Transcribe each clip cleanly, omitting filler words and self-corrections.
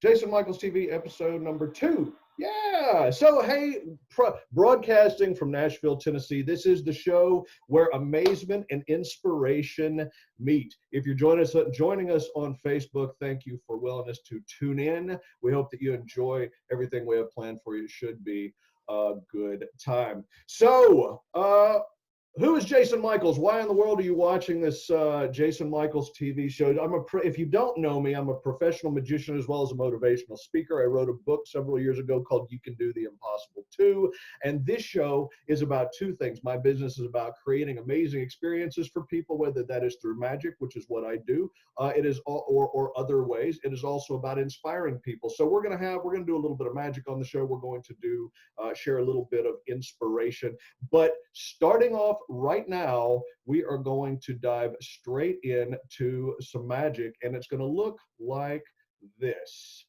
Jason Michaels TV, episode number 2. Yeah. So, hey, broadcasting from Nashville, Tennessee. This is the show where amazement and inspiration meet. If you're joining us on Facebook, thank you for willingness to tune in. We hope that you enjoy everything we have planned for you. It should be a good time. So, who is Jason Michaels? Why in the world are you watching this Jason Michaels TV show? If you don't know me, I'm a professional magician as well as a motivational speaker. I wrote a book several years ago called You Can Do the Impossible Too. And this show is about two things. My business is about creating amazing experiences for people, whether that is through magic, which is what I do, or other ways. It is also about inspiring people. So we're going to do a little bit of magic on the show. We're going to share a little bit of inspiration. But starting off right now, we are going to dive straight into some magic, and it's going to look like this.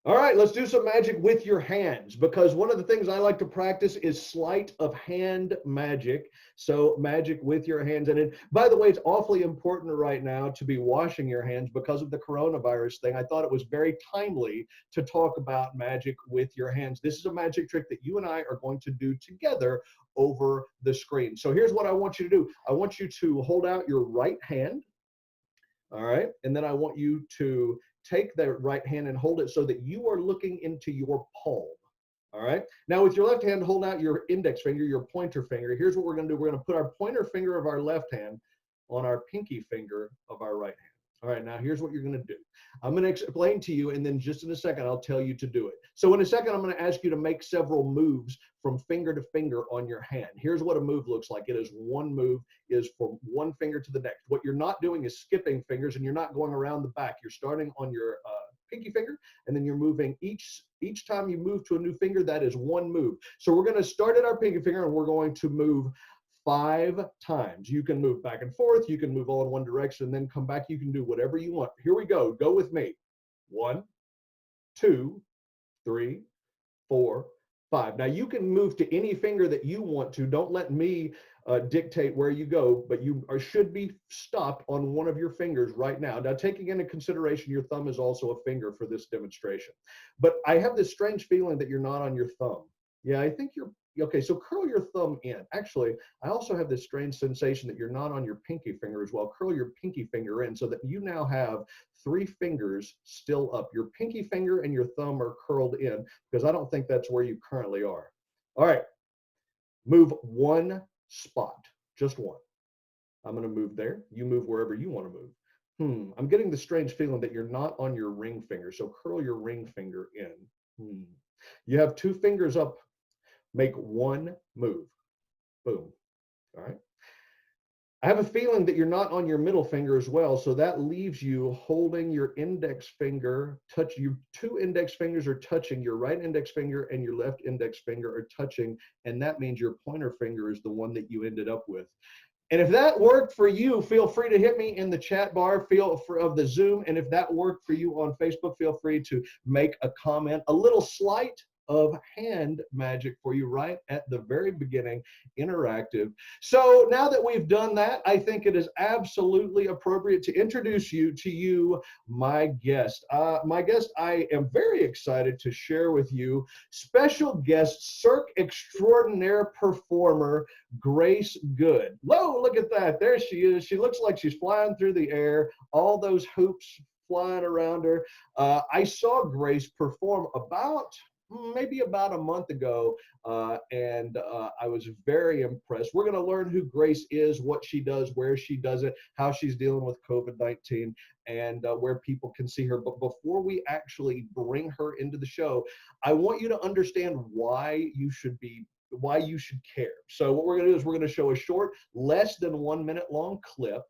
All right, let's do some magic with your hands, because one of the things I like to practice is sleight of hand magic. So magic with your hands. And by the way, it's awfully important right now to be washing your hands because of the coronavirus thing. I thought it was very timely to talk about magic with your hands. This is a magic trick that you and I are going to do together over the screen. So here's what I want you to do. I want you to hold out your right hand. All right. And then I want you to take the right hand and hold it so that you are looking into your palm. All right. Now with your left hand, hold out your index finger, your pointer finger. Here's what we're going to do. We're going to put our pointer finger of our left hand on our pinky finger of our right hand. All right, now here's what you're going to do. I'm going to explain to you, and then just in a second, I'll tell you to do it. So in a second, I'm going to ask you to make several moves from finger to finger on your hand. Here's what a move looks like. It is one move is from one finger to the next. What you're not doing is skipping fingers, and you're not going around the back. You're starting on your pinky finger, and then you're moving each time you move to a new finger, that is one move. So we're going to start at our pinky finger, and we're going to move 5 times. You can move back and forth. You can move all in one direction and then come back. You can do whatever you want. Here we go. Go with me. 1, 2, 3, 4, 5. Now you can move to any finger that you want to. Don't let me dictate where you go, but you should be stopped on one of your fingers right now. Now, taking into consideration your thumb is also a finger for this demonstration. But I have this strange feeling that you're not on your thumb. Yeah, I think you're okay. So curl your thumb in. Actually, I also have this strange sensation that you're not on your pinky finger as well. Curl your pinky finger in so that you now have 3 fingers still up. Your pinky finger and your thumb are curled in, because I don't think that's where you currently are. All right, move one spot, just one. I'm going to move there. You move wherever you want to move. I'm getting the strange feeling that you're not on your ring finger. So curl your ring finger in. You have 2 fingers up. Make one move. Boom. All right. I have a feeling that you're not on your middle finger as well. So that leaves you holding your index finger, your 2 index fingers are touching, your right index finger and your left index finger are touching. And that means your pointer finger is the one that you ended up with. And if that worked for you, feel free to hit me in the chat bar of the Zoom. And if that worked for you on Facebook, feel free to make a comment. A little sleight of hand magic for you right at the very beginning, interactive. So now that we've done that, I think it is absolutely appropriate to introduce you to my guest. I am very excited to share with you special guest, Cirque extraordinaire performer, Grace Good. Whoa, look at that. There she is. She looks like she's flying through the air. All those hoops flying around her. I saw Grace perform maybe about a month ago, and I was very impressed. We're going to learn who Grace is, what she does, where she does it, how she's dealing with COVID-19, and where people can see her. But before we actually bring her into the show, I want you to understand why you should care. So what we're going to do is we're going to show a short, less than 1 minute long clip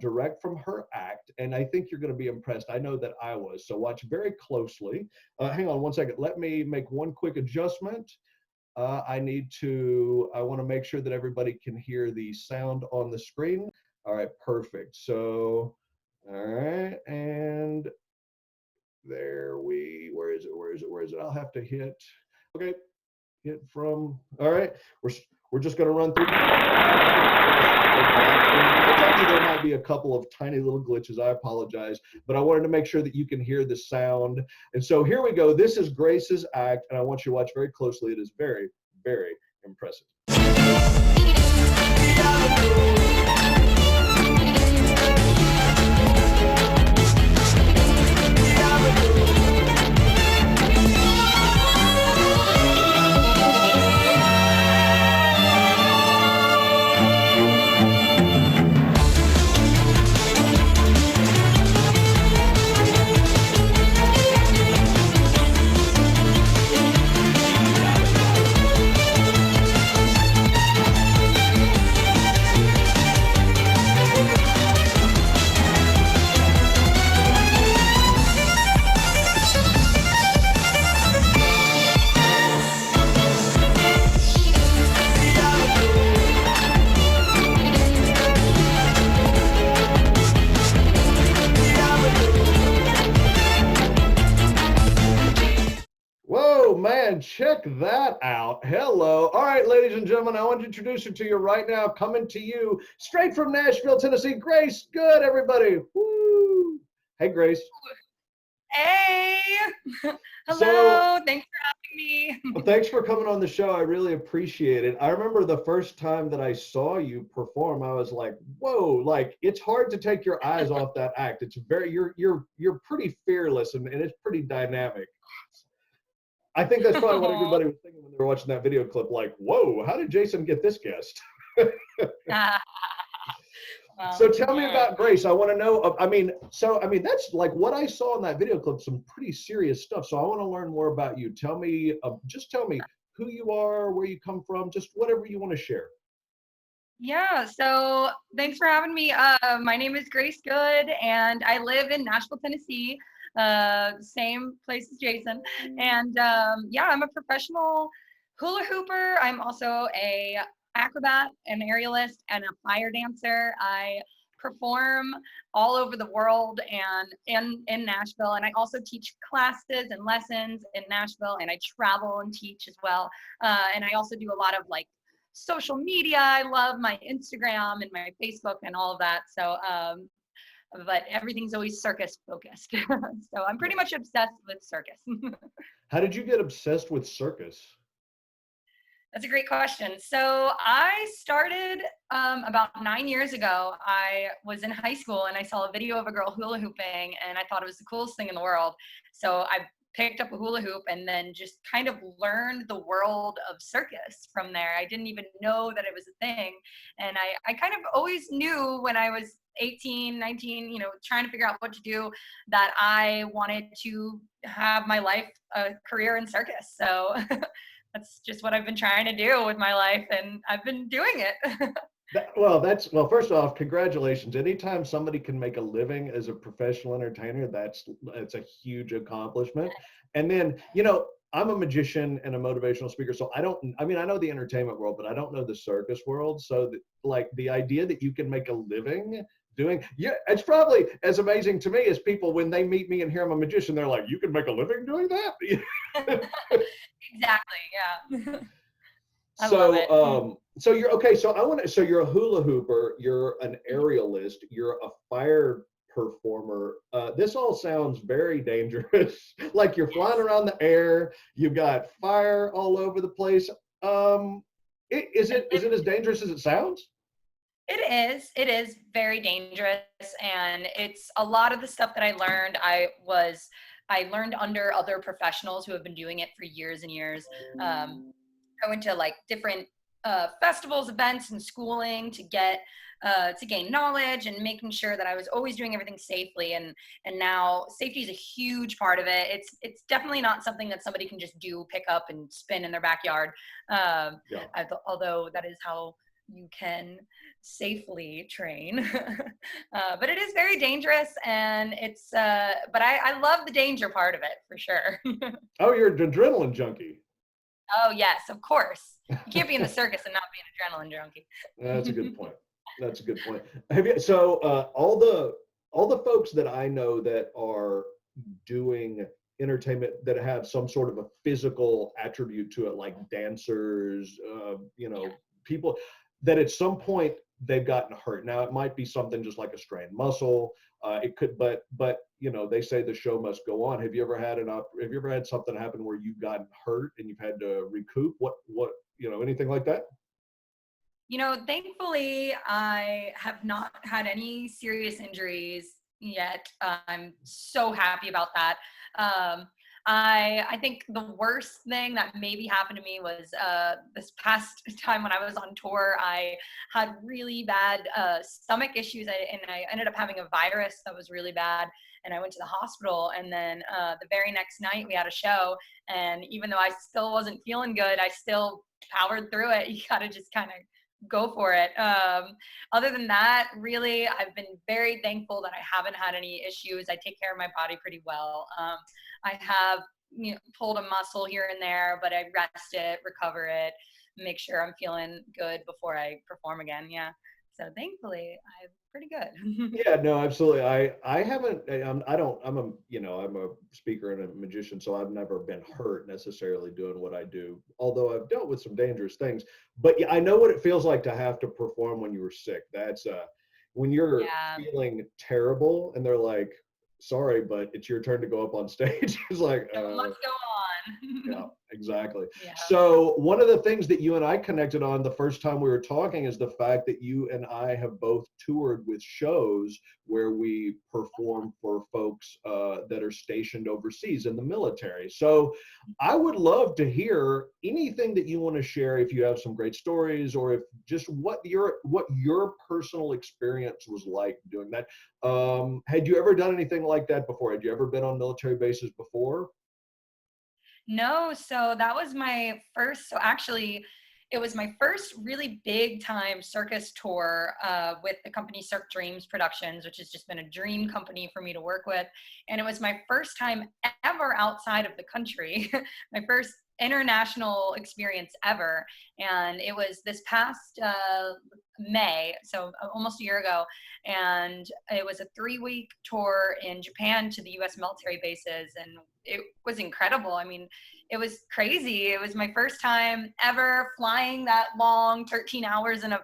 direct from her act, and I think you're going to be impressed. I know that I was. So watch very closely. Hang on one second. Let me make one quick adjustment. I want to make sure that everybody can hear the sound on the screen. All right, perfect. So, all right, and where is it? I'll have to hit. Okay, hit from. All right, We're just going to run through. I told you there might be a couple of tiny little glitches. I apologize, but I wanted to make sure that you can hear the sound. And so here we go. This is Grace's act, and I want you to watch very closely. It is very, very impressive. Whoa, man, check that out. Hello. All right, ladies and gentlemen, I want to introduce her to you right now, coming to you straight from Nashville, Tennessee, Grace Good, everybody. Woo. Hey, Grace. Hey. Hello. So, thanks for having me. Well, thanks for coming on the show. I really appreciate it. I remember the first time that I saw you perform, I was like, whoa, like it's hard to take your eyes off that act. It's very, you're pretty fearless and it's pretty dynamic. I think that's probably what Oh, everybody was thinking when they were watching that video clip, like, whoa, how did Jason get this guest? well, So tell me about Grace. I want to know, that's like what I saw in that video clip, some pretty serious stuff. So I want to learn more about you. Just tell me who you are, where you come from, just whatever you want to share. yeah. So thanks for having me. My name is Grace Good, and I live in Nashville, Tennessee. Same place as Jason. And yeah, I'm a professional hula hooper. I'm also a acrobat, an aerialist, and a fire dancer. I perform all over the world and in Nashville. And I also teach classes and lessons in Nashville, and I travel and teach as well. And I also do a lot of like social media. I love my Instagram and my Facebook and all of that. So, but everything's always circus focused. So I'm pretty much obsessed with circus. How did you get obsessed with circus? That's a great question. So I started about 9 years ago. I was in high school and I saw a video of a girl hula hooping and I thought it was the coolest thing in the world. So I picked up a hula hoop and then just kind of learned the world of circus from there. I didn't even know that it was a thing. And I kind of always knew when I was 18, 19, trying to figure out what to do, that I wanted to have my life a career in circus. So that's just what I've been trying to do with my life, and I've been doing it. Well, first off, congratulations. Anytime somebody can make a living as a professional entertainer, that's a huge accomplishment. And then, I'm a magician and a motivational speaker, so I know the entertainment world, but I don't know the circus world. So like the idea that you can make a living doing, yeah, it's probably as amazing to me as people when they meet me and hear I'm a magician, they're like, you can make a living doing that? Exactly. Yeah. I love So, it. so you're okay. So you're a hula hooper, you're an aerialist, you're a fire performer. This all sounds very dangerous. Like you're flying around the air, you've got fire all over the place. Is it as dangerous as it sounds? It is. It is very dangerous, and it's a lot of the stuff that I learned. I learned under other professionals who have been doing it for years and years. I went to like different festivals, events, and schooling to gain knowledge and making sure that I was always doing everything safely. And now safety is a huge part of it. It's definitely not something that somebody can just pick up and spin in their backyard. Yeah. Although that is how you can safely train. But it is very dangerous, and but I love the danger part of it for sure. Oh, you're an adrenaline junkie. Oh yes, of course. You can't be in the circus and not be an adrenaline junkie. That's a good point. That's a good point. All the folks that I know that are doing entertainment that have some sort of a physical attribute to it, like dancers, people that at some point they've gotten hurt. Now it might be something just like a strained muscle. It could, but you know, they say the show must go on. Have you ever had have you ever had something happen where you've gotten hurt and you've had to recoup? What, you know, anything like that? You know, thankfully, I have not had any serious injuries yet. I'm so happy about that. Um, I think the worst thing that maybe happened to me was this past time when I was on tour. I had really bad stomach issues, and I ended up having a virus that was really bad. And I went to the hospital, and then the very next night we had a show. And even though I still wasn't feeling good, I still powered through it. You gotta just kind of go for it. Other than that, really, I've been very thankful that I haven't had any issues. I take care of my body pretty well. I have, you know, pulled a muscle here and there, but I rest it, recover it, make sure I'm feeling good before I perform again. Yeah. So thankfully, I'm pretty good. Yeah, no, absolutely. I haven't. I don't. I'm a, you know, I'm a speaker and a magician, so I've never been hurt necessarily doing what I do. Although I've dealt with some dangerous things. But yeah, I know what it feels like to have to perform when you were sick. That's when you're Yeah. feeling terrible and they're like, "Sorry, but it's your turn to go up on stage." It's like, Show must go yeah, on. exactly. Yeah. So one of the things that you and I connected on the first time we were talking is the fact that you and I have both toured with shows where we perform for folks that are stationed overseas in the military. So I would love to hear anything that you want to share, if you have some great stories, or if just what your personal experience was like doing that. Had you ever done anything like that before? Had you ever been on military bases before? No, so that was my first. So actually, it was my first really big time circus tour with the company Cirque Dreams Productions, which has just been a dream company for me to work with. And it was my first time ever outside of the country, my first international experience ever. And it was this past May, so almost a year ago. And it was a 3-week tour in Japan to the US military bases. And it was incredible. I mean, it was crazy. It was my first time ever flying that long, 13 hours in a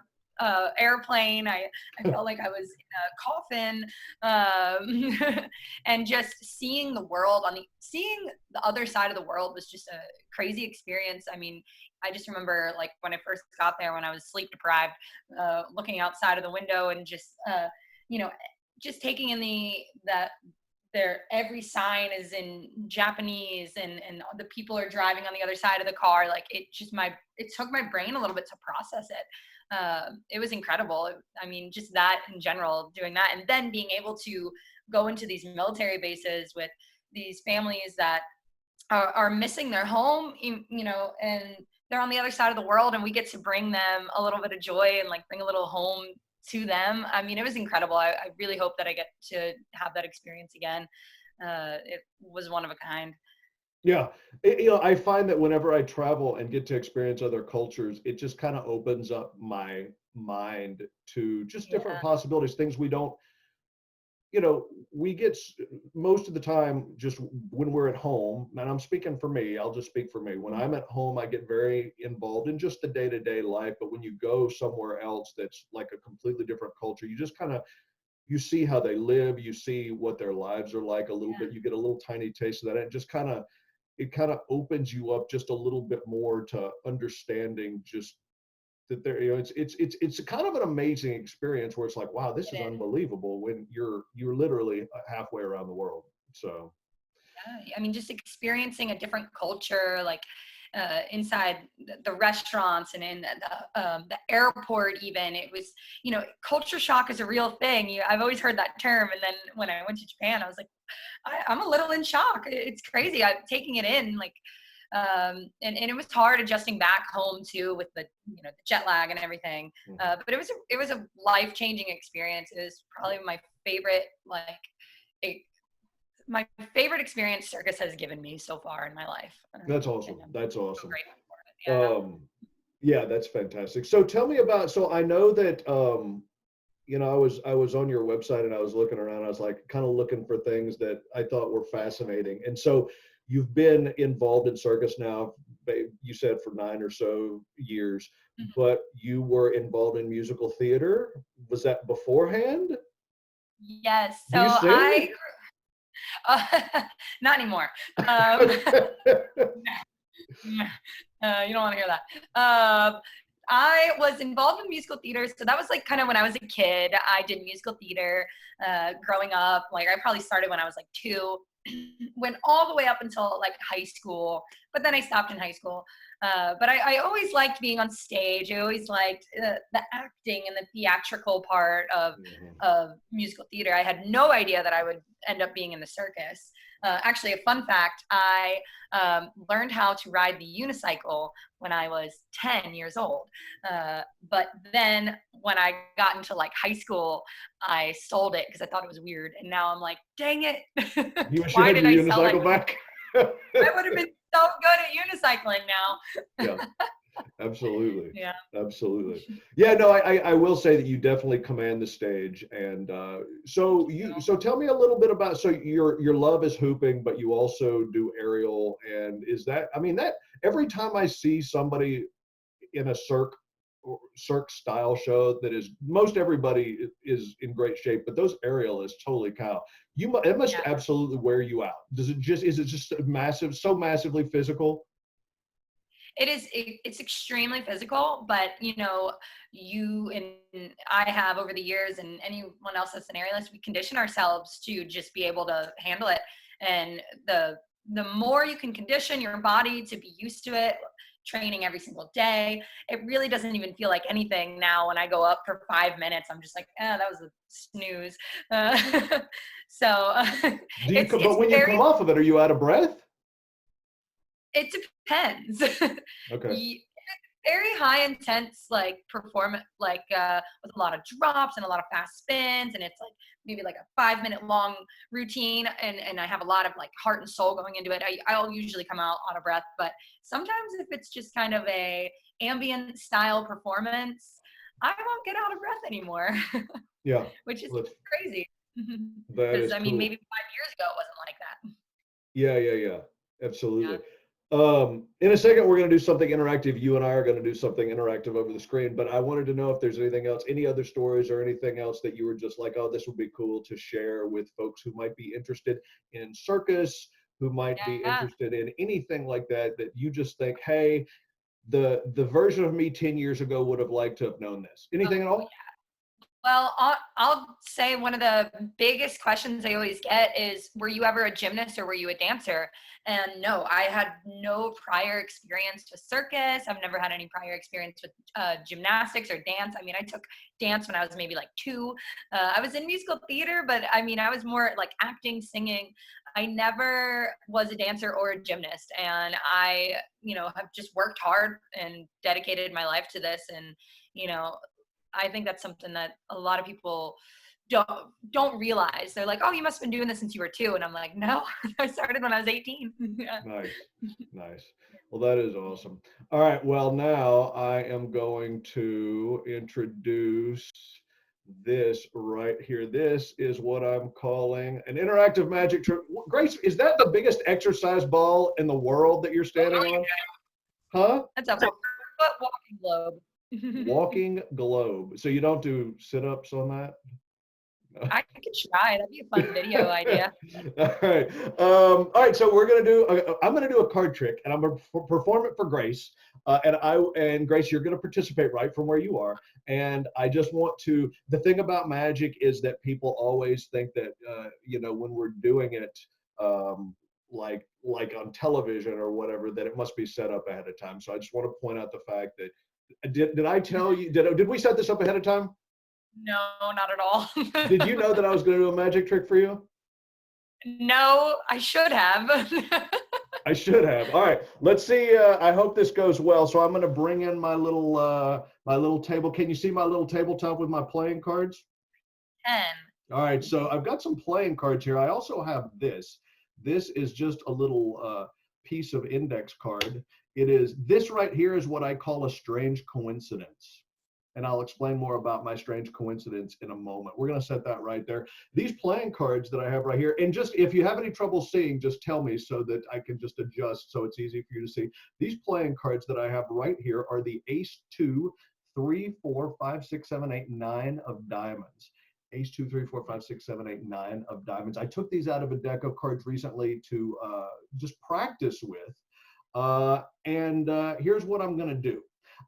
airplane. I felt like I was in a coffin, and just seeing the world seeing the other side of the world was just a crazy experience. I mean, I just remember like when I first got there, when I was sleep deprived, looking outside of the window and just, you know, just taking in that there every sign is in Japanese, and the people are driving on the other side of the car. Like it took my brain a little bit to process it. It was incredible. I mean, just that in general, doing that, and then being able to go into these military bases with these families that are missing their home, you know, and they're on the other side of the world, and we get to bring them a little bit of joy and like bring a little home to them. I mean, it was incredible. I really hope that I get to have that experience again. It was one of a kind. Yeah, you know, I find that whenever I travel and get to experience other cultures, it just kind of opens up my mind to just different Yeah, possibilities, things we don't, you know, we get most of the time just when we're at home, and I'm speaking for me, I'll just speak for me. When I'm at home, I get very involved in just the day-to-day life, but when you go somewhere else that's like a completely different culture, you just kind of, you see how they live, you see what their lives are like a little bit, you get a little tiny taste of that, and it just kind of, it kind of opens you up just a little bit more to understanding just that there, you know, it's kind of an amazing experience where it's like, wow, this is it is. unbelievable when you're literally halfway around the world. So Yeah, I mean, just experiencing a different culture, like inside the restaurants and in the airport, even it was, you know, culture shock is a real thing. I've always heard that term, and then when I went to Japan, I was like, I'm a little in shock. It's crazy. I'm taking it in, like, and it was hard adjusting back home too with the, you know, the jet lag and everything. mhm. But it was a life changing experience. It was probably my favorite, like. It, my favorite experience circus has given me so far in my life. That's And awesome. I'm That's so awesome. grateful for it. Yeah. Yeah, that's fantastic. So tell me about, so I know that you know, I was on your website and I was looking around. I was like kind of looking for things that I thought were fascinating. And so you've been involved in circus now you said for 9 or so years, Mhm. but you were involved in musical theater. Was that beforehand? Yes. Do So you sing? uh, not anymore. Um, you don't want to hear that. I was involved in musical theater, so that was like kind of when I was a kid. I did musical theater growing up. Like I probably started when I was like 2, went all the way up until like high school, but then I stopped in high school. But I always liked being on stage. I always liked the acting and the theatrical part Mhm. of musical theater. I had no idea that I would end up being in the circus. Actually, a fun fact: I learned how to ride the unicycle when I was 10 years old. But then when I got into like high school, I sold it because I thought it was weird. And now I'm like, dang it. You wish you Why had did your I sell that? unicycle back. I would have been so good at unicycling now. Yeah. Absolutely. Yeah. Absolutely. Yeah, no, I will say that you definitely command the stage. And so tell me a little bit about, so your love is hooping, but you also do aerial. And is that, I mean, that every time I see somebody in a Cirque style show, that is, most everybody is in great shape, but those aerialists, holy cow, it must Yeah. absolutely wear you out. Is it just massive, so massively physical? It's extremely physical, but you know, you and I have over the years, and anyone else that's an aerialist, we condition ourselves to just be able to handle it. And the more you can condition your body to be used to it, training every single day, it really doesn't even feel like anything now. When I go up for 5 minutes, I'm just like, that was a snooze. uh, so But it's when you come very, off of it, are you out of breath? it depends. Okay. Ye- Very high intense like performance, like with a lot of drops and a lot of fast spins, and it's like maybe like a 5 minute long routine, and I have a lot of like heart and soul going into it. I'll usually come out of breath, but sometimes if it's just kind of a ambient style performance, I won't get out of breath anymore. Yeah. Which is Well, crazy. that Because is I mean, maybe cool. 5 years ago it wasn't like that. Yeah, yeah, yeah. Yeah. Absolutely. In a second, we're going to do something interactive. You and I are going to do something interactive over the screen, but I wanted to know if there's anything else, any other stories or anything else that you were just like, oh, this would be cool to share with folks who might be interested in circus, who might be Yeah. interested in anything like that, that you just think, hey, the version of me 10 years ago would have liked to have known this. Anything at Oh, all? well, I'll say one of the biggest questions I always get is, were you ever a gymnast or were you a dancer? And no, I had no prior experience with circus. I've never had any prior experience with gymnastics or dance. I mean, I took dance when I was maybe like 2. I was in musical theater, but I mean, I was more like acting, singing. I never was a dancer or a gymnast. And I, have just worked hard and dedicated my life to this. And, you know, I think that's something that a lot of people don't realize. They're like, "Oh, you must have been doing this since you were 2," and I'm like, "No, I started when I was 18." Yeah. Nice, nice. Well, that is awesome. All right. Well, now I am going to introduce this right here. This is what I'm calling an interactive magic trick. Grace, is that the biggest exercise ball in the world that you're standing on? Huh? That's a 4-foot walking globe. Walking globe. So you don't do sit-ups on that? I could try. That'd be a fun video idea. All right. All right. So we're gonna do. I'm gonna do a card trick, and I'm gonna perform it for Grace. And Grace, you're gonna participate right from where you are. And I just want to. The thing about magic is that people always think that when we're doing it, like on television or whatever, that it must be set up ahead of time. So I just want to point out the fact that did I tell you? Did we set this up ahead of time? No, not at all. Did you know that I was going to do a magic trick for you? No, I should have. I should have. All right, let's see. I hope this goes well. So I'm going to bring in my little table. Can you see my little tabletop with my playing cards? 10. All right, so I've got some playing cards here. I also have this. This is just a little piece of index card. This right here is what I call a strange coincidence. and I'll explain more about my strange coincidence in a moment. We're going to set that right there. These playing cards that I have right here, and just if you have any trouble seeing, just tell me so that I can just adjust so it's easy for you to see. These playing cards that I have right here are the ace, 2, 3, 4, 5, 6, 7, 8, 9 of diamonds. Ace, 2, 3, 4, 5, 6, 7, 8, 9 of diamonds. I took these out of a deck of cards recently to just practice with. Here's what I'm going to do.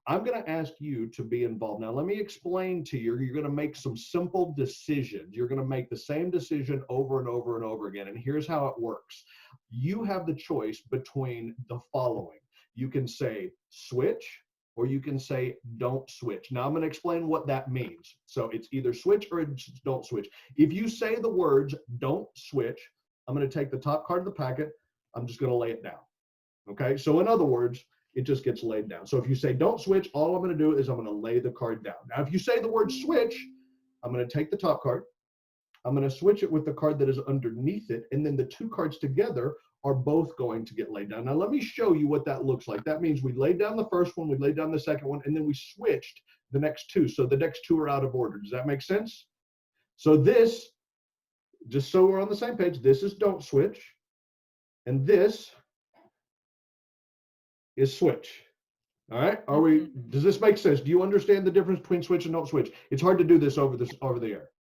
I'm going to ask you to be involved. Now, let me explain to you. You're going to make some simple decisions. You're going to make the same decision over and over and over again. And here's how it works. You have the choice between the following. You can say switch, or you can say don't switch. Now I'm going to explain what that means. So it's either switch or it's don't switch. If you say the words don't switch, I'm going to take the top card of the packet. I'm just going to lay it down. Okay, so in other words, it just gets laid down. So if you say don't switch, all I'm going to do is I'm going to lay the card down. Now, if you say the word switch, I'm going to take the top card. I'm going to switch it with the card that is underneath it, and then the two cards together are both going to get laid down. Now, let me show you what that looks like. That means we laid down the first one, we laid down the second one, and then we switched the next two. So the next two are out of order. Does that make sense? So this, just so we're on the same page, this is don't switch, and this is switch. All right, are we, does this make sense? Do you understand the difference between switch and don't switch? It's hard to do this over the air.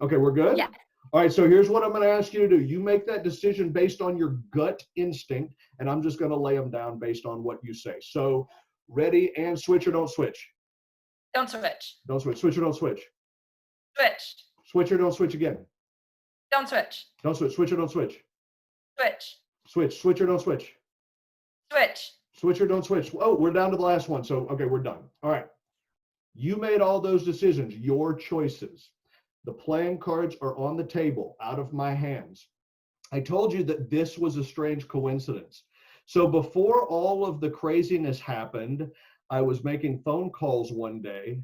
Okay, we're good? Yeah. All right, so here's what I'm going to ask you to do. You make that decision based on your gut instinct, and I'm just going to lay them down based on what you say. So, ready, and switch or don't switch? Don't switch. Don't switch. Switch or don't switch? Switch. Switch or don't switch again? Don't switch. Don't switch. Switch or don't switch? Switch. Switch. Switch or don't switch? Switch. Switch or don't switch? Oh, we're down to the last one. So, okay, we're done. All right. You made all those decisions, your choices. The playing cards are on the table, out of my hands. I told you that this was a strange coincidence. So before all of the craziness happened, I was making phone calls one day,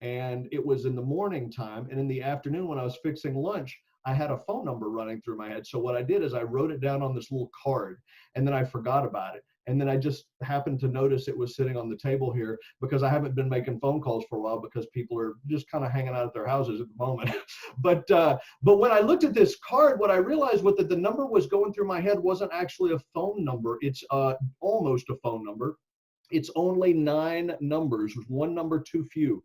and it was in the morning time, and in the afternoon when I was fixing lunch, I had a phone number running through my head. So what I did is I wrote it down on this little card, and then I forgot about it. And then I just happened to notice it was sitting on the table here because I haven't been making phone calls for a while because people are just kind of hanging out at their houses at the moment. But when I looked at this card, what I realized was that the number was going through my head wasn't actually a phone number. It's almost a phone number. It's only 9 numbers, one number too few.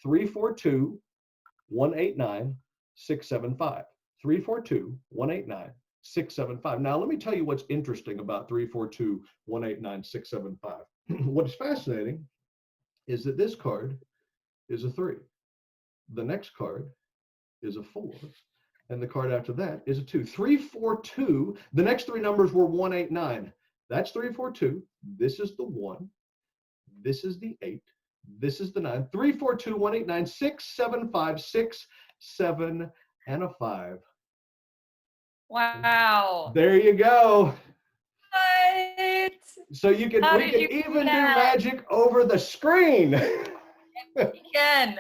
342-189-675. 342-189-675. Now, let me tell you what's interesting about 342-189-675. What is fascinating is that this card is a 3. The next card is a 4. And the card after that is a 2. 342, the next 3 numbers were 189. That's 342. This is the 1. This is the 8. This is the 9. 342-189-675, 6, 7, and a 5. Wow. There you go. What? So we can even do magic over the screen. You can.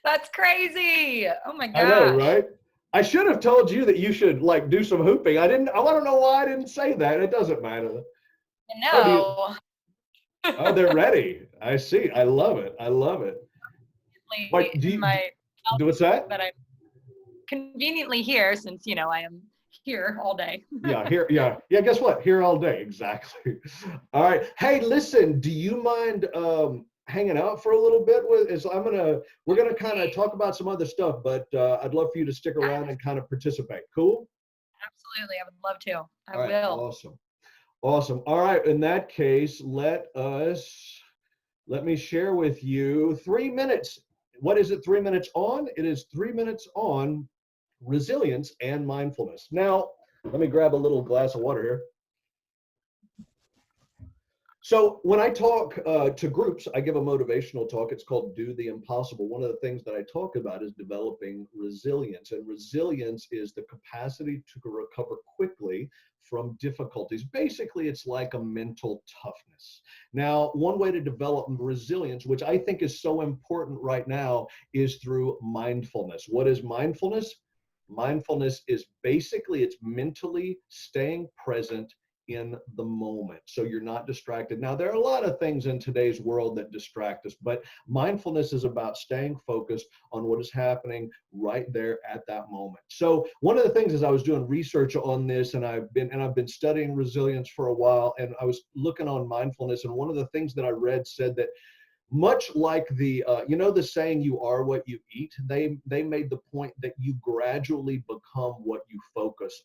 That's crazy. Oh my gosh. I know, right? I should have told you that you should like do some hooping. I don't know why I didn't say that. It doesn't matter. No. Oh, they're ready. I see. I love it. I love it. What do you do? What's that? But I'm conveniently here since I am here all day. Yeah. Guess what? Here all day. Exactly. All right. Hey, listen. Do you mind hanging out for a little bit? We're gonna kind of talk about some other stuff, but I'd love for you to stick around and kind of participate. Cool. Absolutely, I would love to. I all right, will. Awesome. All right. In that case, let me share with you 3 minutes. What is it? 3 minutes on? It is 3 minutes on resilience and mindfulness. Now, let me grab a little glass of water here. So when I talk to groups, I give a motivational talk. It's called Do the Impossible. One of the things that I talk about is developing resilience. And resilience is the capacity to recover quickly from difficulties. Basically, it's like a mental toughness. Now, one way to develop resilience, which I think is so important right now, is through mindfulness. What is mindfulness? Mindfulness is basically, it's mentally staying present in the moment, so you're not distracted. Now, there are a lot of things in today's world that distract us, but mindfulness is about staying focused on what is happening right there at that moment. So one of the things is I was doing research on this, and I've been studying resilience for a while, and I was looking on mindfulness, and one of the things that I read said that much like the the saying, you are what you eat, they made the point that you gradually become what you focus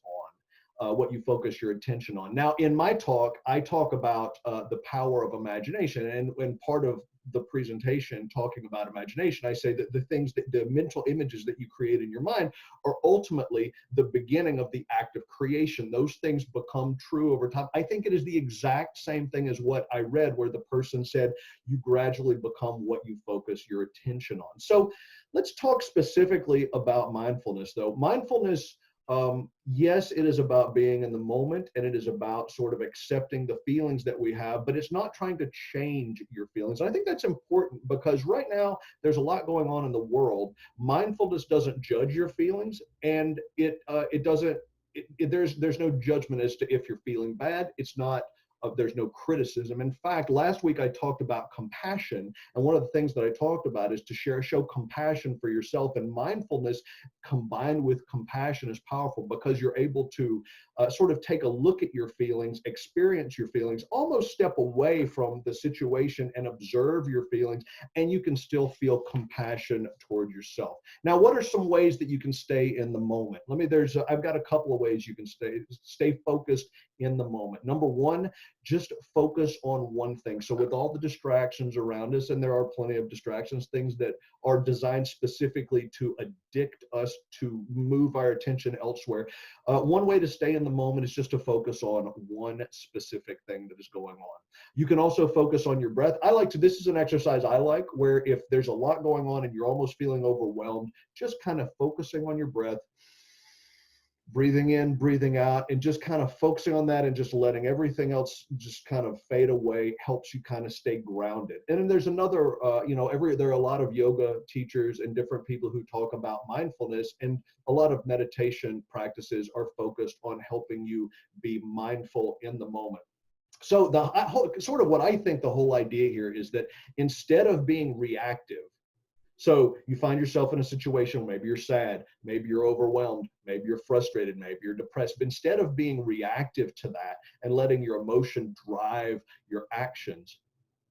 on, what you focus your attention on. Now, in my talk, I talk about the power of imagination, and when part of the presentation talking about imagination, I say that the mental images that you create in your mind are ultimately the beginning of the act of creation. Those things become true over time. I think it is the exact same thing as what I read, where the person said you gradually become what you focus your attention on. So let's talk specifically about mindfulness, though. Mindfulness, yes, it is about being in the moment, and it is about sort of accepting the feelings that we have, but it's not trying to change your feelings. And I think that's important, because right now there's a lot going on in the world. Mindfulness doesn't judge your feelings, and it doesn't. There's no judgment as to if you're feeling bad. It's not. There's no criticism. In fact, last week I talked about compassion, and one of the things that I talked about is to show compassion for yourself. And mindfulness combined with compassion is powerful, because you're able to sort of take a look at your feelings, experience your feelings, almost step away from the situation and observe your feelings, and you can still feel compassion toward yourself. Now, what are some ways that you can stay in the moment? I've got a couple of ways you can stay focused in the moment. Number one, just focus on one thing. So with all the distractions around us, and there are plenty of distractions, things that are designed specifically to addict us to move our attention elsewhere, one way to stay in the moment is just to focus on one specific thing that is going on. You can also focus on your breath. This is an exercise I like, where if there's a lot going on and you're almost feeling overwhelmed, just kind of focusing on your breath, breathing in, breathing out, and just kind of focusing on that and just letting everything else just kind of fade away helps you kind of stay grounded. And then there's another, there are a lot of yoga teachers and different people who talk about mindfulness, and a lot of meditation practices are focused on helping you be mindful in the moment. So sort of what I think the whole idea here is that instead of being reactive, so you find yourself in a situation, maybe you're sad, maybe you're overwhelmed, maybe you're frustrated, maybe you're depressed. But instead of being reactive to that and letting your emotion drive your actions,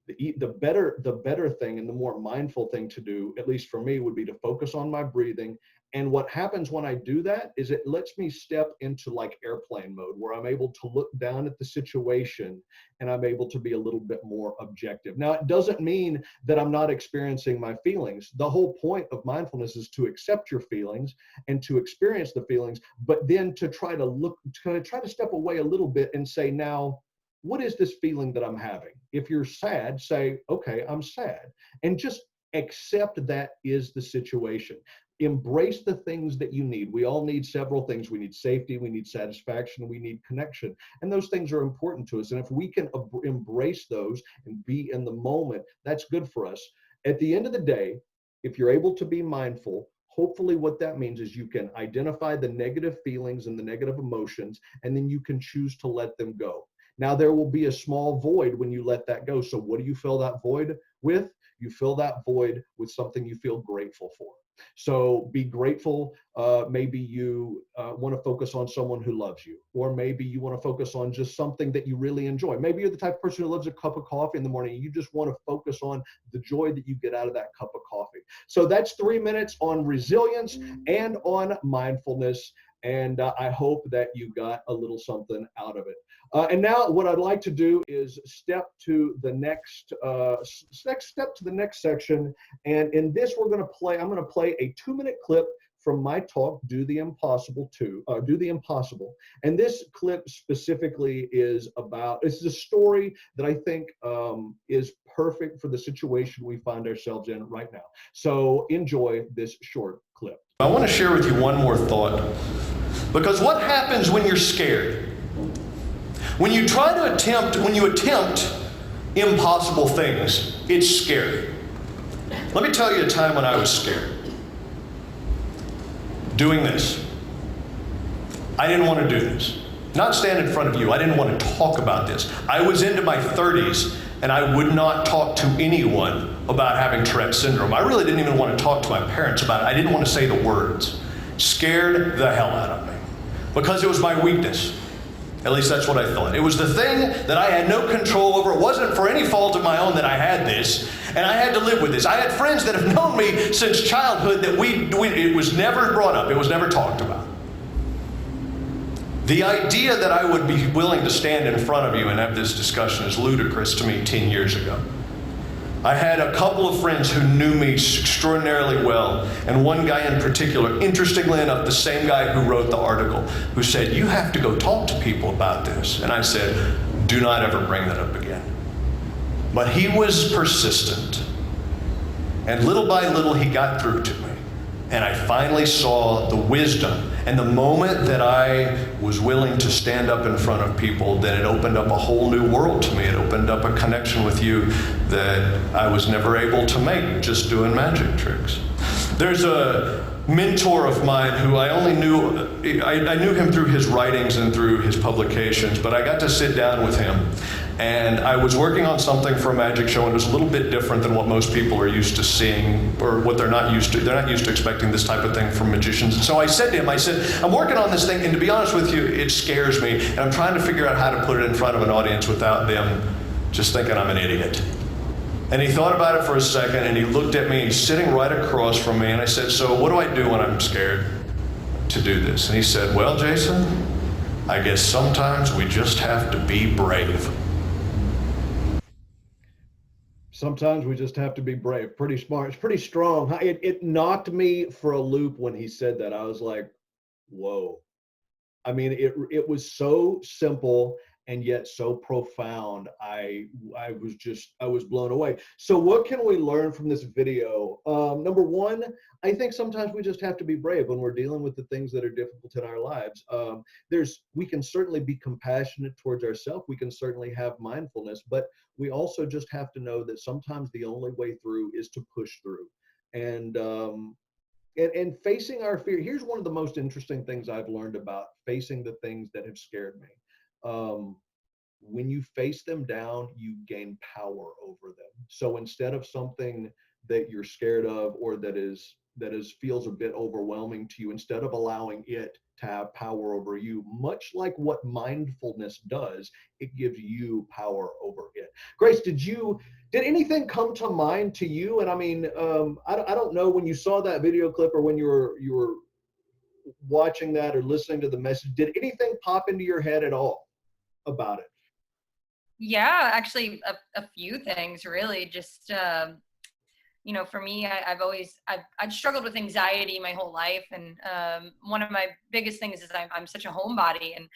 the better thing and the more mindful thing to do, at least for me, would be to focus on my breathing. And what happens when I do that is it lets me step into like airplane mode, where I'm able to look down at the situation and I'm able to be a little bit more objective. Now, it doesn't mean that I'm not experiencing my feelings. The whole point of mindfulness is to accept your feelings and to experience the feelings, but then to try to step away a little bit and say, now, what is this feeling that I'm having? If you're sad, say, okay, I'm sad, and just accept that is the situation. Embrace the things that you need. We all need several things. We need safety, we need satisfaction, we need connection. And those things are important to us. And if we can embrace those and be in the moment, that's good for us. At the end of the day, if you're able to be mindful, hopefully what that means is you can identify the negative feelings and the negative emotions, and then you can choose to let them go. Now, there will be a small void when you let that go. So what do you fill that void with? You fill that void with something you feel grateful for. So be grateful. Maybe you want to focus on someone who loves you, or maybe you want to focus on just something that you really enjoy. Maybe you're the type of person who loves a cup of coffee in the morning, and you just want to focus on the joy that you get out of that cup of coffee. So that's 3 minutes on resilience and on mindfulness. And I hope that you got a little something out of it. And now what I'd like to do is step to the next section. And in this, I'm going to play a 2-minute clip from my talk, Do the Impossible. And this clip specifically is it's a story that I think is perfect for the situation we find ourselves in right now. So enjoy this short clip. I want to share with you one more thought, because what happens when you're scared? When you attempt impossible things, it's scary. Let me tell you a time when I was scared. Doing this. I didn't want to do this. Not stand in front of you. I didn't want to talk about this. I was into my 30s, and I would not talk to anyone about having Tourette's syndrome. I really didn't even want to talk to my parents about it. I didn't want to say the words. Scared the hell out of me because it was my weakness. At least that's what I thought. It was the thing that I had no control over. It wasn't for any fault of my own that I had this, and I had to live with this. I had friends that have known me since childhood that it was never brought up. It was never talked about. The idea that I would be willing to stand in front of you and have this discussion is ludicrous to me 10 years ago. I had a couple of friends who knew me extraordinarily well, and one guy in particular, interestingly enough, the same guy who wrote the article, who said, "You have to go talk to people about this." And I said, "Do not ever bring that up again." But he was persistent, and little by little he got through to me. And I finally saw the wisdom. And the moment that I was willing to stand up in front of people, then it opened up a whole new world to me. It opened up a connection with you that I was never able to make just doing magic tricks. There's a mentor of mine who I only knew, I knew him through his writings and through his publications, but I got to sit down with him. And I was working on something for a magic show, and it was a little bit different than what most people are used to seeing, or what they're not used to. They're not used to expecting this type of thing from magicians. And so I said to him, I'm working on this thing, and to be honest with you, it scares me, and I'm trying to figure out how to put it in front of an audience without them just thinking I'm an idiot. And he thought about it for a second, and he looked at me, he's sitting right across from me, and I said, "So what do I do when I'm scared to do this?" And he said, "Well, Jason, I guess sometimes we just have to be brave." Sometimes we just have to be brave. Pretty smart. It's pretty strong. It knocked me for a loop when he said that. I was like, whoa. I mean, it was so simple and yet so profound. I was blown away. So what can we learn from this video? Number one, I think sometimes we just have to be brave when we're dealing with the things that are difficult in our lives. We can certainly be compassionate towards ourselves. We can certainly have mindfulness, but we also just have to know that sometimes the only way through is to push through. And facing our fear. Here's one of the most interesting things I've learned about facing the things that have scared me. When you face them down, you gain power over them. So instead of something that you're scared of, or that feels a bit overwhelming to you, instead of allowing it to have power over you, much like what mindfulness does, it gives you power over it. Grace, did anything come to mind to you? And I mean, I don't know, when you saw that video clip, or when you were watching that or listening to the message, did anything pop into your head at all about it? Yeah, actually a few things really. Just for me, I've struggled with anxiety my whole life, and one of my biggest things is I'm such a homebody, and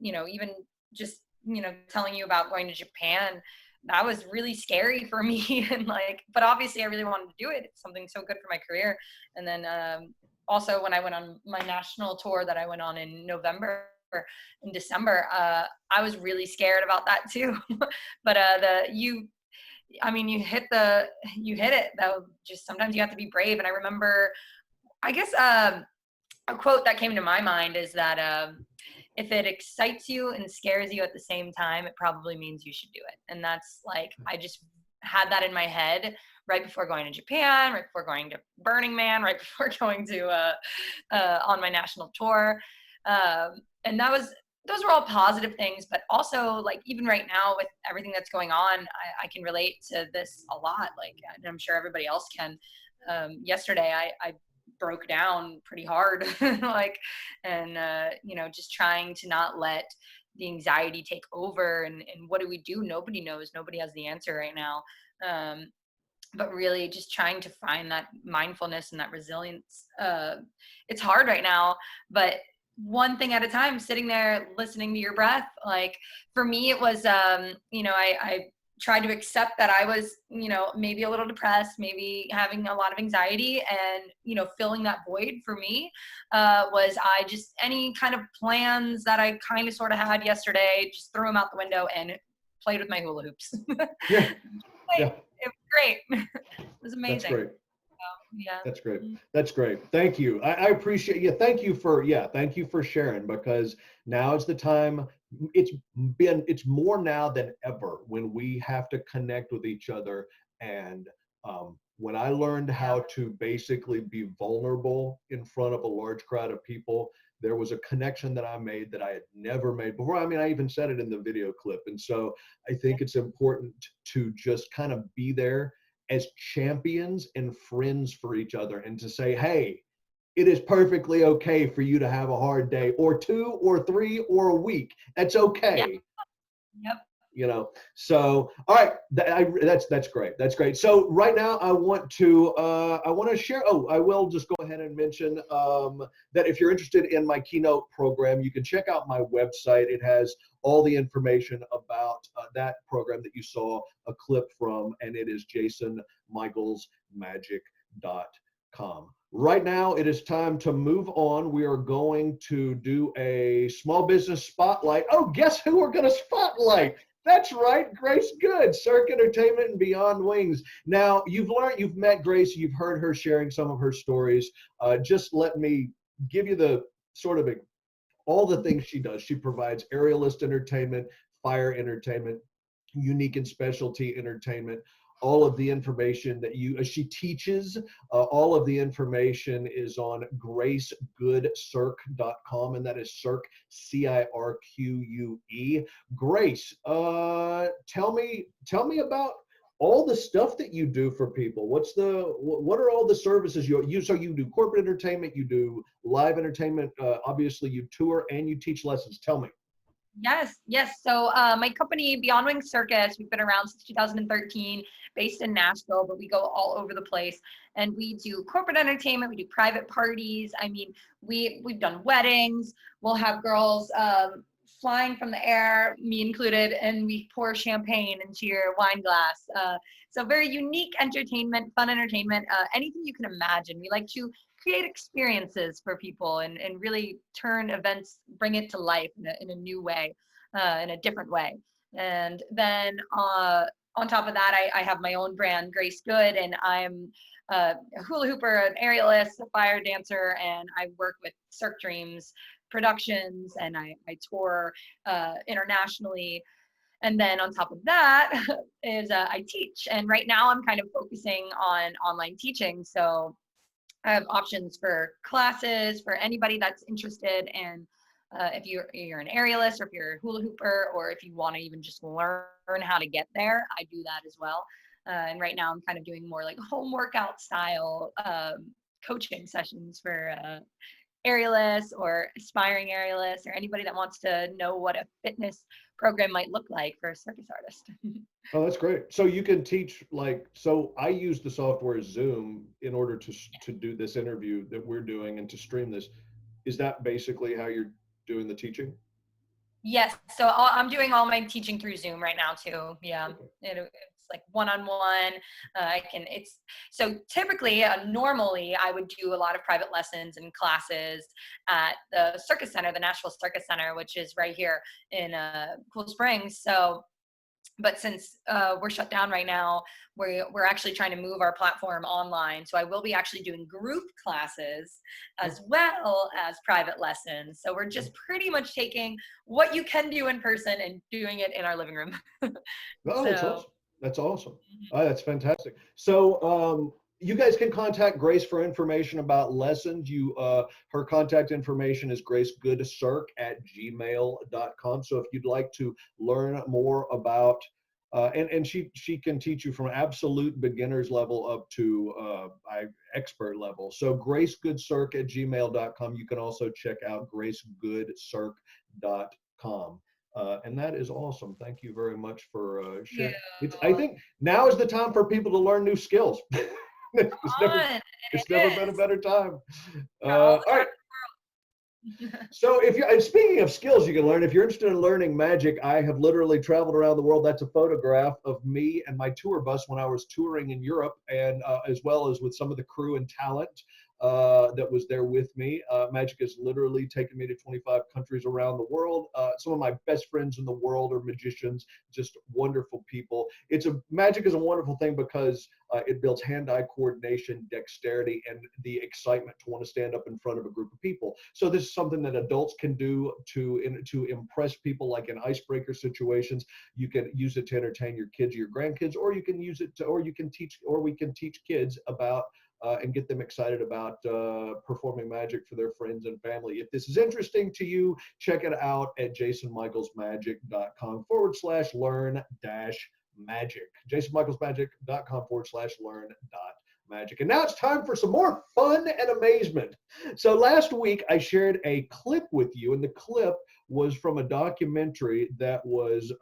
even just telling you about going to Japan, that was really scary for me. And but obviously I really wanted to do it. It's something so good for my career. And then also when I went on my national tour that I went on in December, I was really scared about that too. But you hit it though. Just sometimes you have to be brave. And I remember, I guess a quote that came to my mind is that if it excites you and scares you at the same time, it probably means you should do it. And that's I just had that in my head right before going to Japan, right before going to Burning Man, right before going to on my national tour. And those were all positive things, but also even right now with everything that's going on, I can relate to this a lot. And I'm sure everybody else can. Yesterday I broke down pretty hard, just trying to not let the anxiety take over. And what do we do? Nobody knows. Nobody has the answer right now. But really just trying to find that mindfulness and that resilience. It's hard right now, but one thing at a time, sitting there listening to your breath. For me, it was I tried to accept that I was maybe a little depressed, maybe having a lot of anxiety, and filling that void for me was I just any kind of plans that I kind of sort of had yesterday, just threw them out the window and played with my hula hoops. Yeah. Yeah. It was great. It was amazing. That's great. Yeah. That's great. Mhm. That's great. Thank you. I appreciate you. Thank you for sharing, because now is the time. It's it's more now than ever when we have to connect with each other. And when I learned Yeah. how to basically be vulnerable in front of a large crowd of people, there was a connection that I made that I had never made before. I mean, I even said it in the video clip. And so I think it's important to just kind of be there as champions and friends for each other, and to say, hey, it is perfectly okay for you to have a hard day or two or three or a week. That's Yeah. okay. Yep. So all right, that's great. That's great. So right now I want to share. Oh, I will just go ahead and mention that if you're interested in my keynote program, you can check out my website. It has all the information about that program that you saw a clip from, and it is jasonmichaelsmagic.com. Right now, it is time to move on. We are going to do a small business spotlight. Oh, guess who we're going to spotlight? That's right, Grace Good, Cirque Entertainment and Beyond Wings. Now, you've met Grace, you've heard her sharing some of her stories. Just let me give you the sort of all the things she does. She provides aerialist entertainment, fire entertainment, unique and specialty entertainment. All of the information that she teaches, all of the information is on gracegoodcirque.com, and that is Cirque, Cirque. Grace, tell me about all the stuff that you do for people. What are all the services you so you do corporate entertainment, you do live entertainment, obviously you tour and you teach lessons. Tell me. Yes, yes. So my company, Beyond Wings Circus, we've been around since 2013, based in Nashville, but we go all over the place. And we do corporate entertainment, we do private parties. I mean, we've done weddings. We'll have girls flying from the air, me included, and we pour champagne into your wine glass. So very unique entertainment, fun entertainment, anything you can imagine. We like to create experiences for people and really turn events, bring it to life in a new way, in a different way. And then on top of that, I have my own brand, Grace Good, and I'm a hula hooper, an aerialist, a fire dancer, and I work with Cirque Dreams Productions, and I tour internationally. And then on top of that is I teach. And right now I'm kind of focusing on online teaching. So I have options for classes for anybody that's interested in if you're an aerialist, or if you're a hula hooper, or if you want to even just learn how to get there, I do that as well. And right now I'm kind of doing more like home workout style coaching sessions for aerialists or aspiring aerialists, or anybody that wants to know what a fitness program might look like for a circus artist. Oh, that's great. So you can teach, like, so I use the software Zoom in order to do this interview that we're doing and to stream this. Is that basically how you're doing the teaching? Yes, so I'm doing all my teaching through Zoom right now too. Yeah, Okay. it's like one-on-one. It's so typically, normally I would do a lot of private lessons and classes at the Circus Center, the Nashville Circus Center, which is right here in Cool Springs. So but since we're shut down right now, we're actually trying to move our platform online. So I will be actually doing group classes as well as private lessons. So we're just pretty much taking what you can do in person and doing it in our living room. Oh, that's So awesome. That's awesome. That's fantastic. So you guys can contact Grace for information about lessons. Her contact information is gracegoodcirque@gmail.com. So if you'd like to learn more about and she can teach you from absolute beginners level up to expert level. So gracegoodcirque@gmail.com. You can also check out gracegoodcirque.com. And that is awesome. Thank you very much for yeah, sharing. I think now is the time for people to learn new skills. it's never, fun. it's It never been a is. better time. Got all All right. the time. So if you're, and speaking of skills you can learn, if you're interested in learning magic, I have literally traveled around the world. That's a photograph of me and my tour bus when I was touring in Europe, and as well as with some of the crew and talent. that was there with me. Magic has literally taken me to 25 countries around the world. Some of my best friends in the world are magicians, just wonderful people. Magic is a wonderful thing because it builds hand-eye coordination, dexterity, and the excitement to want to stand up in front of a group of people. So this is something that adults can do to impress people, like in icebreaker situations. You can use it to entertain your kids or your grandkids, or you can use it to, or we can teach kids about and get them excited about performing magic for their friends and family. If this is interesting to you, check it out at jasonmichaelsmagic.com/learn-magic. jasonmichaelsmagic.com/learn-magic. And now it's time for some more fun and amazement. So last week I shared a clip with you, and the clip was from a documentary that was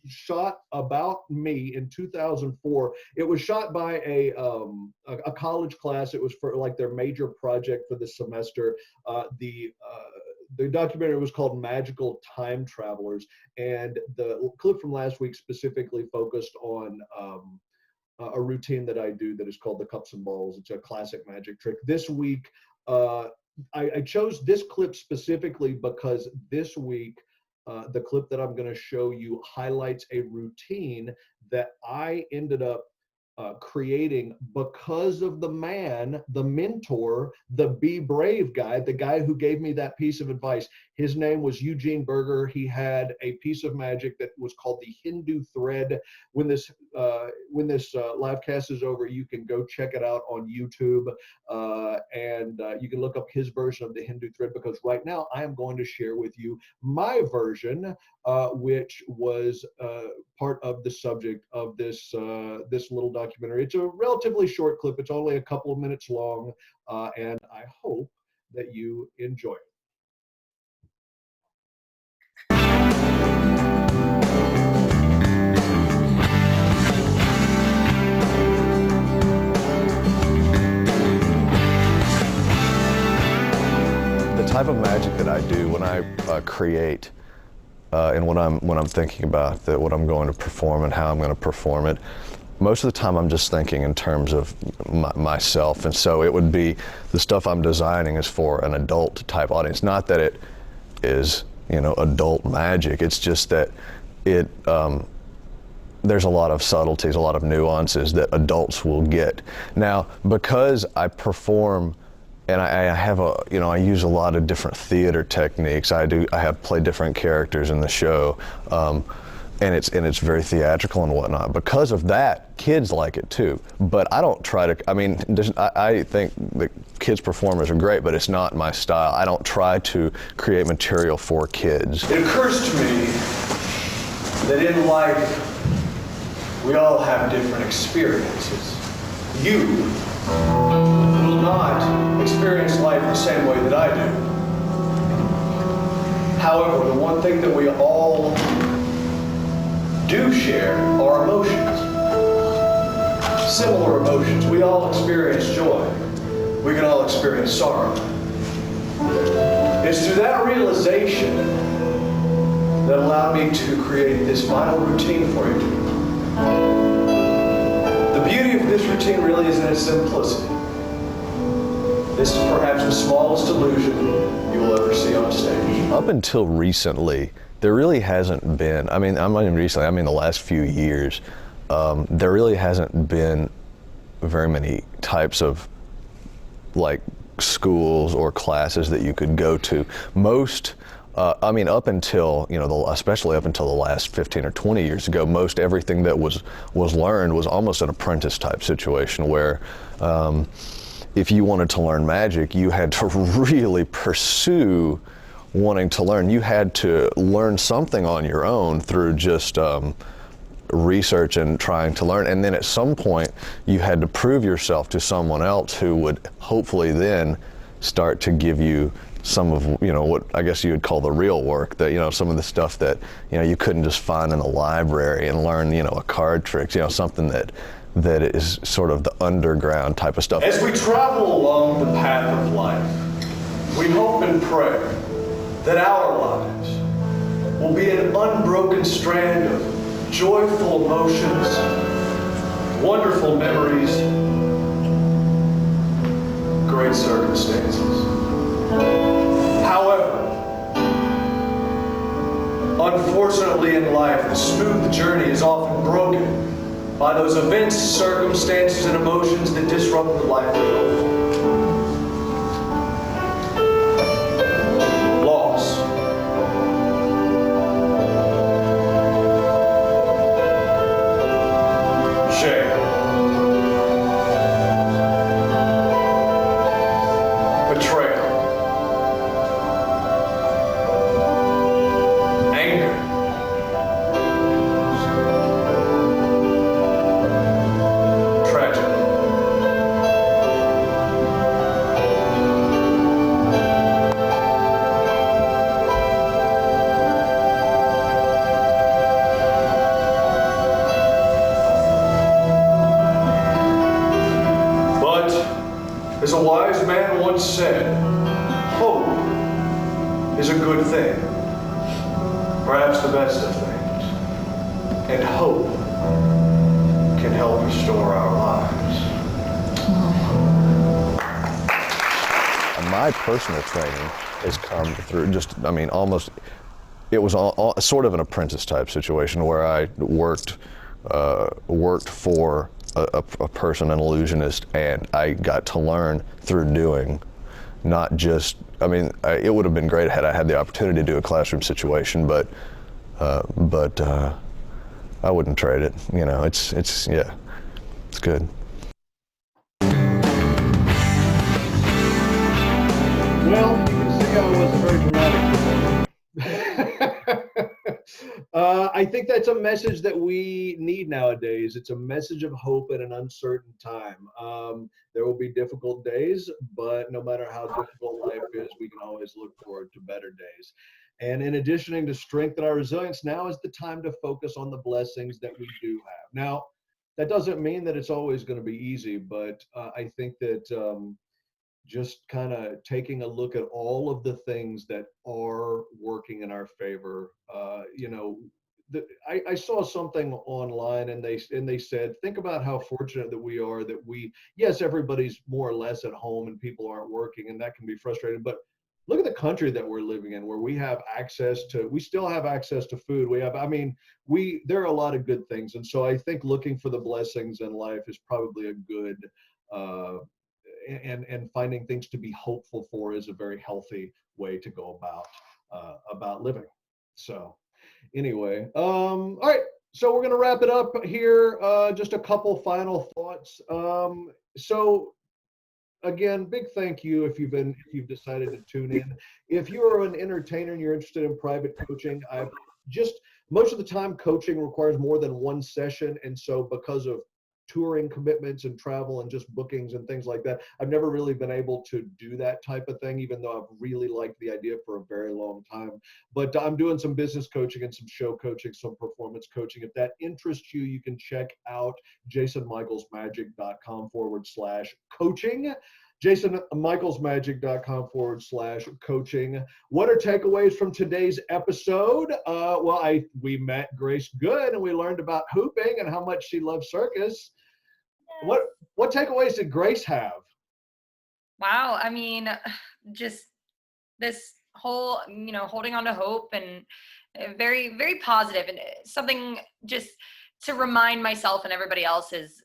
shot about me in 2004. It was shot by a college class. It was for like their major project for the semester. The documentary was called Magical Time Travelers, and the clip from last week specifically focused on a routine that I do that is called the cups and balls. It's a classic magic trick. This week, I chose this clip specifically because this week, the clip that I'm going to show you highlights a routine that I ended up creating because of the man, the mentor, the Be Brave guy, the guy who gave me that piece of advice. His name was Eugene Berger. He had a piece of magic that was called the Hindu thread. When this live cast is over, you can go check it out on YouTube, and you can look up his version of the Hindu thread, because right now I am going to share with you my version, which was part of the subject of this little documentary. It's a relatively short clip. It's only a couple of minutes long, and I hope that you enjoy it. The type of magic that I do when I create, and when I'm thinking about what I'm going to perform and how I'm going to perform it, most of the time I'm just thinking in terms of myself. And so it would be, the stuff I'm designing is for an adult type audience. Not that it is, adult magic. It's just that there's a lot of subtleties, a lot of nuances that adults will get. Now, because I perform and I have I use a lot of different theater techniques. I have played different characters in the show, and it's very theatrical and whatnot. Because of that, kids like it too. But I don't try to. I think the kids performers are great, but it's not my style. I don't try to create material for kids. It occurs to me that in life we all have different experiences. You will not experience life the same way that I do. However, the one thing that we all do share are emotions. Similar emotions. We all experience joy. We can all experience sorrow. It's through that realization that allowed me to create this final routine for you. The beauty of this routine really is in its simplicity. This is perhaps the smallest illusion you will ever see on stage. Up until recently, there really hasn't been, the last few years, there really hasn't been very many types of schools or classes that you could go to. Most, up until, especially up until the last 15 or 20 years ago, most everything that was learned was almost an apprentice type situation where if you wanted to learn magic, you had to really pursue wanting to learn. You had to learn something on your own through just research and trying to learn. And then at some point, you had to prove yourself to someone else who would hopefully then start to give you some of, what I guess you would call the real work, that, some of the stuff that, you couldn't just find in a library and learn, a card trick, something that is sort of the underground type of stuff. As we travel along the path of life, we hope and pray that our lives will be an unbroken strand of joyful emotions, wonderful memories, great circumstances. However, unfortunately in life, the smooth journey is often broken by those events, circumstances, and emotions that disrupt the life we hope for. Loss. Shame. Betrayal. Anger. Tragedy. But, as a wise man once said, hope is a good thing, perhaps the best of things, and hope can help restore our lives. My personal training has come through just, I mean, almost, it was sort of an apprentice type situation where I worked for a person, an illusionist, and I got to learn through doing, not just, I mean, it would have been great had I had the opportunity to do a classroom situation, but I wouldn't trade it. You know, it's yeah, it's good. Well, you can see I wasn't very dramatic. I think that's a message that we need nowadays. It's a message of hope at an uncertain time. There will be difficult days, but no matter how difficult life is, we can always look forward to better days. And in addition to strengthen our resilience, now is the time to focus on the blessings that we do have. Now, that doesn't mean that it's always going to be easy, but I think that just kind of taking a look at all of the things that are working in our favor. You know, I saw something online, and they said, think about how fortunate that we are that yes, everybody's more or less at home and people aren't working, and that can be frustrating. But look at the country that we're living in, where we still have access to food. There are a lot of good things, and so I think looking for the blessings in life is probably a good. And finding things to be hopeful for is a very healthy way to go about living. So anyway, all right, so we're going to wrap it up here. Just a couple final thoughts. So again, big thank you if you've decided to tune in. If you are an entertainer and you're interested in private coaching, most of the time coaching requires more than one session, and so because of touring commitments and travel and just bookings and things like that, I've never really been able to do that type of thing, even though I've really liked the idea for a very long time. But I'm doing some business coaching and some show coaching, some performance coaching. If that interests you, you can check out jasonmichaelsmagic.com/coaching. jasonmichaelsmagic.com/coaching. What are takeaways from today's episode? We met Grace Good, and we learned about hooping and how much she loves circus. What takeaways did Grace have? Wow, I mean, just this whole, holding on to hope, and very, very positive, and something just to remind myself and everybody else is,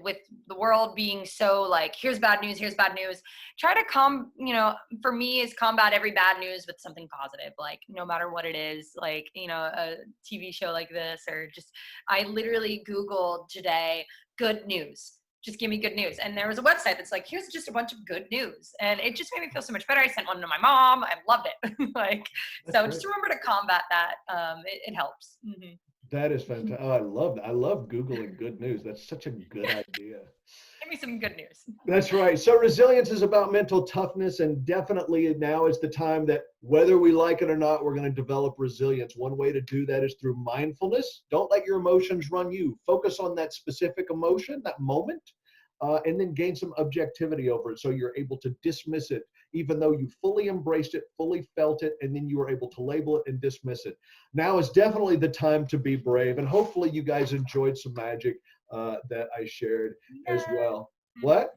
with the world being so like, here's bad news, try to for me is combat every bad news with something positive, like no matter what it is, like, a TV show like this, or just, I literally Googled today, good news. Just give me good news. And there was a website that's like, here's just a bunch of good news. And it just made me feel so much better. I sent one to my mom. I loved it. Just remember to combat that. It helps. Mm-hmm. That is fantastic. Oh, I love that. I love Googling good news. That's such a good idea. Give me some good news. That's right. So resilience is about mental toughness, and definitely now is the time that, whether we like it or not, we're going to develop resilience. One way to do that is through mindfulness. Don't let your emotions run you. Focus on that specific emotion, that moment, and then gain some objectivity over it, so you're able to dismiss it, even though you fully embraced it, fully felt it, and then you were able to label it and dismiss it. Now is definitely the time to be brave, and hopefully you guys enjoyed some magic that I shared as well. What?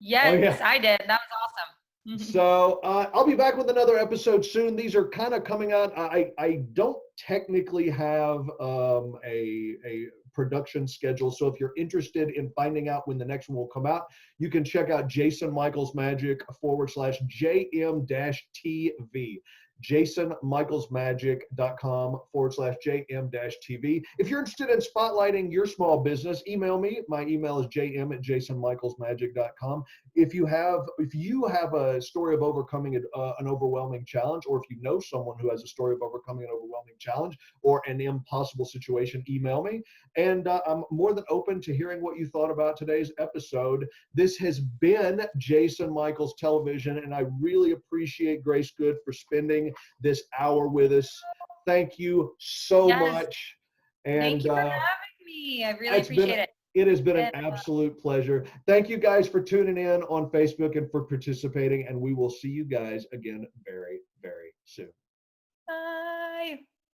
Yes, yeah. I did. That was awesome. So I'll be back with another episode soon. These are kind of coming out. I don't technically have a production schedule. So if you're interested in finding out when the next one will come out, you can check out Jason Michaels Magic /JM-TV. jasonmichaelsmagic.com/JM-TV. If you're interested in spotlighting your small business, email me. My email is jm@jasonmichaelsmagic.com. If you have a story of overcoming an overwhelming challenge, or if you know someone who has a story of overcoming an overwhelming challenge or an impossible situation, email me. And I'm more than open to hearing what you thought about today's episode. This has been Jason Michaels Television, and I really appreciate Grace Good for spending this hour with us. Thank you so much. And thank you for having me. I really appreciate it. It has been an absolute pleasure. Thank you guys for tuning in on Facebook and for participating, and we will see you guys again very, very soon. Bye.